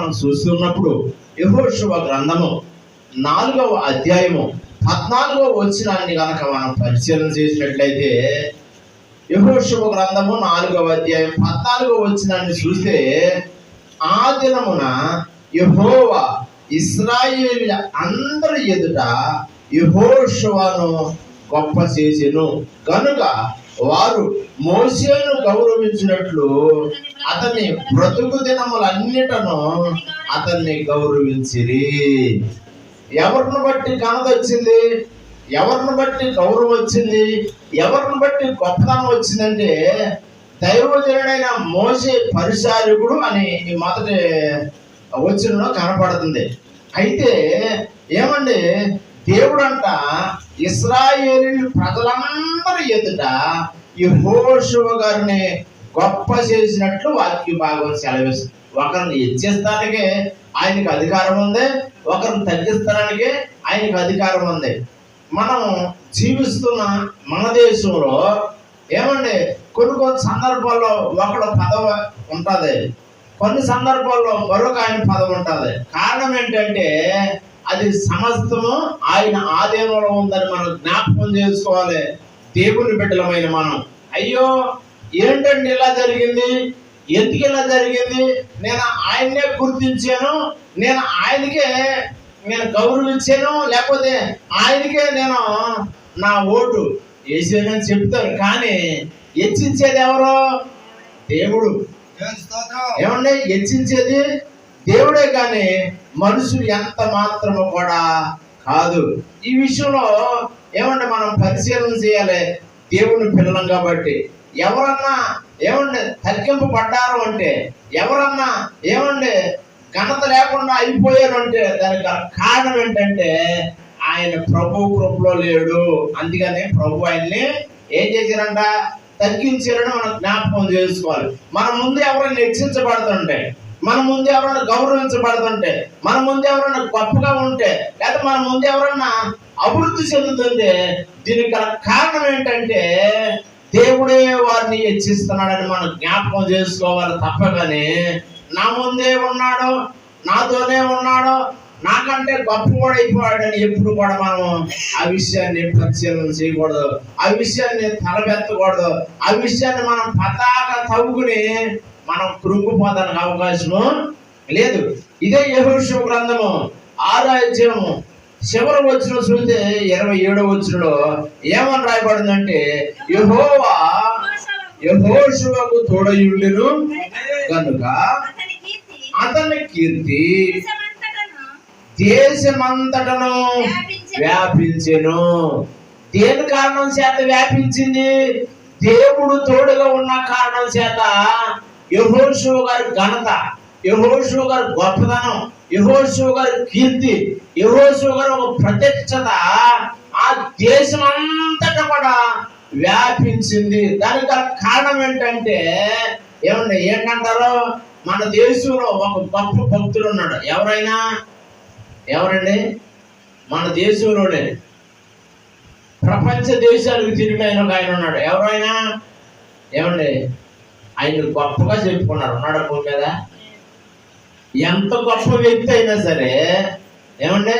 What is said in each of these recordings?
మనం చూస్తున్నప్పుడు యెహోషువ గ్రంథము 4వ అధ్యాయము 14వ వచనాన్ని కనుక మనం పరిశీలన చేసినట్లయితే, యెహోషువ గ్రంథము 4వ అధ్యాయం 14వ వచనాన్ని చూస్తే, ఆ దినమున యెహోవా ఇశ్రాయేలీయుల అందరి ఎదుట యెహోషువను గొప్ప చేసెను గనుక వారు మోషేను గౌరవించినట్లు అతని బ్రతుకు దినములన్నిటను అతన్ని గౌరవించిరి. ఎవరిని బట్టి ఘనత వచ్చింది? ఎవరిని బట్టి గౌరవం వచ్చింది? ఎవరిని బట్టి గొప్పతనం వచ్చిందంటే, దైవజనుడైన మోషే పరిచారకుడు అని ఈ మొదటి వచనంలో కనపడుతుంది. అయితే ఏమండి, దేవుడంట ఇశ్రాయేలీయుల ప్రజలందరి ఎదుట యెహోషువ గారిని గొప్ప చేసినట్లు వాక్య భాగం సెలవిస్తుంది. ఒకరిని హెచ్చిస్తానికి ఆయనకు అధికారం ఉంది, ఒకరిని తగ్గిస్తానికి ఆయనకు అధికారం ఉంది. మనం జీవిస్తున్న మన దేశంలో ఏమండి, కొన్ని సందర్భాల్లో ఒకడు పదవి ఉంటుంది, కొన్ని సందర్భాల్లో మరొక ఆయన పదవి ఉంటుంది. కారణం ఏంటంటే అది సమస్తము ఆయన ఆధీనంలో ఉందని మనం జ్ఞాపకం చేసుకోవాలి. దేవుని బిడ్డలమైన మనం, అయ్యో ఏంటండి ఇలా జరిగింది, ఎందుకు ఇలా జరిగింది, నేను ఆయన్నే గుర్తించాను, నేను ఆయనకే గౌరవించాను, లేకపోతే ఆయనకే నేను నా ఓటు వేసానని చెప్తారు. కానీ హెచ్చించేది ఎవరు? దేవుడు. ఏమండి, హెచ్చించేది దేవుడే కానీ మనుషులు ఎంత మాత్రము కూడా కాదు. ఈ విషయంలో ఏమంటే మనం పరిశీలన చేయాలి. దేవుని పిల్లలం కాబట్టి ఎవరన్నా ఏమండి తగ్గింపబడ్డారు అంటే, ఎవరన్నా ఏమండి ఘనత లేకుండా అయిపోయారు అంటే, దానికి కారణం ఏంటంటే ఆయన ప్రభు కృపలో లేడు. అందుకని ప్రభు ఆయన్ని ఏం చేశారంట? తగ్గించారని మనం జ్ఞాపకం చేసుకోవాలి. మన ముందు ఎవరైనా హెచ్చించబడుతుంటే, మన ముందు ఎవరైనా గౌరవించబడుతుంటే, మన ముందు ఎవరైనా గొప్పగా ఉంటే, లేదా మన ముందు ఎవరైనా అభివృద్ధి చెందుతుంటే, దీనికి గల కారణం ఏంటంటే దేవుడే వారిని హెచ్చిస్తున్నాడని మనం జ్ఞాపకం చేసుకోవాలి. తప్పగానే నా ముందే ఉన్నాడు, నాతోనే ఉన్నాడు, నాకంటే గొప్ప కూడా అయిపోయాడని ఎప్పుడు కూడా మనం ఆ విషయాన్ని పరిశీలన చేయకూడదు, ఆ విషయాన్ని తలబెత్తకూడదు, ఆ విషయాన్ని మనం పతాక తవ్వుకుని మనం కృంగిపోతానికి అవకాశము లేదు. ఇదే యెహోషువ గ్రంథము 6వ అధ్యాయము చివరి వచనం చూస్తే 27వ వచనంలో ఏమని రాయబడిందంటే, యెహోవా యెహోషువకు తోడయుండెను కనుక అతని కీర్తి దేశమంతటను వ్యాపించెను. దేని కారణం చేత వ్యాపించింది? దేవుడు తోడుగా ఉన్న కారణం చేత యెహోషువ గారి ఘనత, యెహోషువ గారి గొప్పతనం, యెహోషువ గారి కీర్తి, యెహోషువ గారి ఒక ప్రత్యక్షత ఆ దేశమంతటా కూడా వ్యాపించింది. దానికి గల కారణం ఏంటంటే ఏమండి, ఏంటంటారు? మన దేశంలో ఒక గొప్ప భక్తుడు ఉన్నాడు. ఎవరండి? మన దేశంలోనే ప్రపంచ దేశాలకు తిరిగిన ఒక ఆయన ఉన్నాడు. ఎవరైనా ఏమండి, ఆయన గొప్పగా చెప్పుకున్నారు. ఉన్నాడు భూమి మీద. ఎంత గొప్ప వ్యక్తి అయినా సరే, ఏమండి,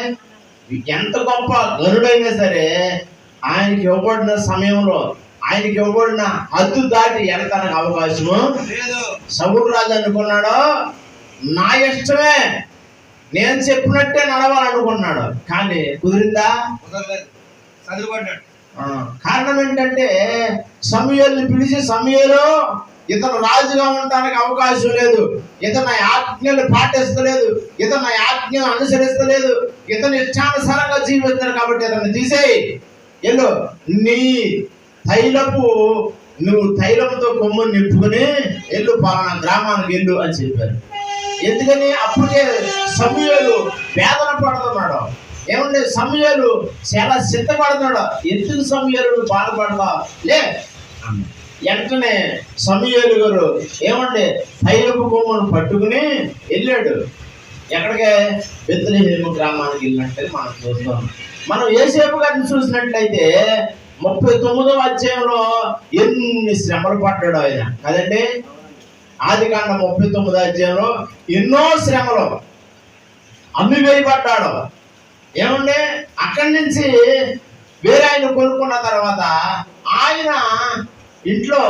ఎంత గొప్ప గనుడైనా సరే, ఆయనకి ఇవ్వబడిన సమయంలో, ఆయనకి ఇవ్వబడిన హద్దు దాటి వెనకనకు అవకాశము లేదు. సౌలు రాజు అనుకున్నాడు, నా ఇష్టమే, నేను చెప్పినట్టే నడవాలనుకున్నాడు. కానీ కుదిరిందా? కారణం ఏంటంటే సమూయేలుని పిలిచి, సమూయేలు ఇతను రాజుగా ఉండడానికి అవకాశం లేదు, ఇతను ఆజ్ఞలు పాటిస్తలేదు, ఇతను ఆజ్ఞలు అనుసరిస్తలేదు, ఇతను ఇష్టానుసారంగా జీవిస్తున్నాడు, కాబట్టి ఇతను తీసేయి, ఎల్లు, నీ నువ్వు తైలంతో కొమ్ముని నింపుకుని ఎల్లు, పలానా గ్రామానికి వెళ్ళు అని చెప్పారు. ఎందుకని? అప్పటికే సమూయేలు వేదన పడుతున్నాడు. ఏమంటే సమూయేలు చాలా సిద్ధపడుతున్నాడు. ఎందుకు సమూయేలు బాధపడతా లే? వెంటనే సమూయేలు గారు ఏమంటే తైలపు కొమ్మును పట్టుకుని వెళ్ళాడు. ఎక్కడికే? బెత్లెహేము గ్రామానికి వెళ్ళినట్టు మనం చూస్తాం. మనం యోసేపు గారిని చూసినట్లయితే 39వ అధ్యాయంలో ఎన్ని శ్రమలు పడ్డాడు ఆయన కదండి. ఆదికాండం 39 అధ్యాయంలో ఎన్నో శ్రమలు అమ్మివేయబడ్డాడు. ఏమంటే అక్కడి నుంచి వేరే ఆయన కొనుక్కున్న తర్వాత ఆయన ఇంట్లో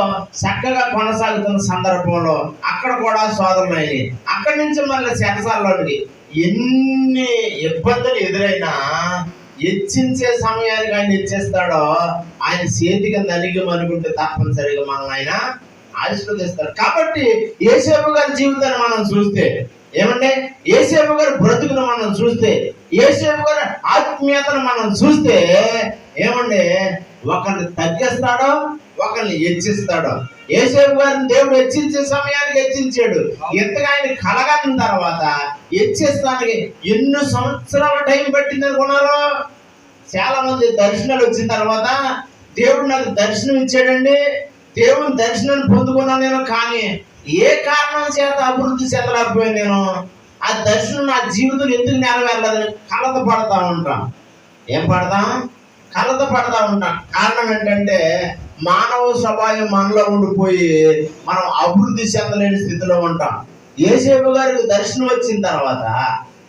చక్కగా కొనసాగుతున్న సందర్భంలో అక్కడ కూడా సోదరులు అయినాయి. అక్కడి నుంచి మళ్ళీ చెరసాలలోనికి ఎన్ని ఇబ్బందులు ఎదురైనా హెచ్చించే సమయానికి ఆయన హెచ్చిస్తాడో ఆయన చేతికి నలిగి అనుకుంటే తప్పనిసరిగా మనం ఆయన ఆశీర్వదిస్తాడు. కాబట్టి యేసేపు గారి జీవితాన్ని మనం చూస్తే, ఏమంటే యేసేపు గారి బ్రతుకును మనం చూస్తే, యేసేపు గారి ఆత్మీయతను మనం చూస్తే, ఏమంటే ఒకరిని తగ్గిస్తాడో ఒకరిని హెచ్చిస్తాడో. యేసేపు గారిని దేవుడు హెచ్చించే సమయానికి హెచ్చించాడు. ఎంతగా ఆయన కలగని తర్వాత హెచ్చిస్తానికి ఎన్ని సంవత్సరాల టైం పట్టింది అనుకున్నారు? చాలా మంది దర్శనాలు వచ్చిన తర్వాత దేవుడు నాకు దర్శనం ఇచ్చాడండి, దేవుని దర్శనాన్ని పొందుకున్నాను నేను, కానీ ఏ కారణం చేత అభివృద్ధి చెందలేకపోయాను నేను, ఆ దర్శనం నా జీవితం ఎందుకు నెరవేరలేదని కలత పడతా ఉంటాం. ఏం పడతాం? కలత పడతా ఉంటాం. కారణం ఏంటంటే మానవ స్వభావం మనలో ఉండిపోయి మనం అభివృద్ధి చెందలేని స్థితిలో ఉంటాం. యేసేపు గారికి దర్శనం వచ్చిన తర్వాత,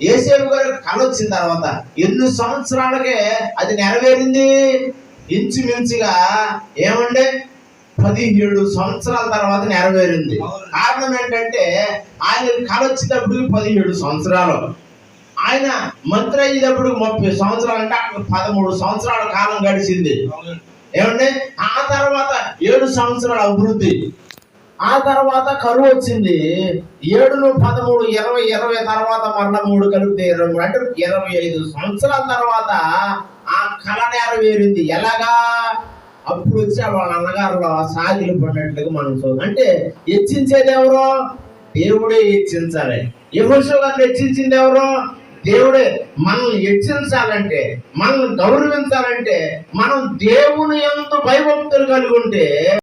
యేసేపు గారికి కళ వచ్చిన తర్వాత ఎన్ని సంవత్సరాలకే అది నెరవేరింది? ఇంచుమించుగా ఏమంటే 17 సంవత్సరాల తర్వాత నెరవేరింది. కారణం ఏంటంటే ఆయన కళ వచ్చేటప్పుడు 17 సంవత్సరాలు, ఆయన మంత్రి అయ్యేటప్పుడు 30 సంవత్సరాలు, అంటే 13 సంవత్సరాల కాలం గడిచింది. ఏమంటే ఆ తర్వాత 7 సంవత్సరాల అభివృద్ధి, ఆ తర్వాత కరువు వచ్చింది. 7, 13, 20, 20 తర్వాత మరలా 3 కలిపితే 23, అంటే 25 సంవత్సరాల తర్వాత ఆ కళ నెరవేరింది. ఎలాగా? అప్పుడు వచ్చి వాళ్ళ అన్నగారులో సాగిలు పడినట్లుగా మనం చూద్దాం. అంటే హెచ్చించేది ఎవరో? దేవుడే హెచ్చించాలి. యెహోషువ గారిని హెచ్చించింది ఎవరో? దేవుడే. మనల్ని హెచ్చించాలంటే, మనల్ని గౌరవించాలంటే మనం దేవుని యందు భయభక్తులు కలిగి ఉంటే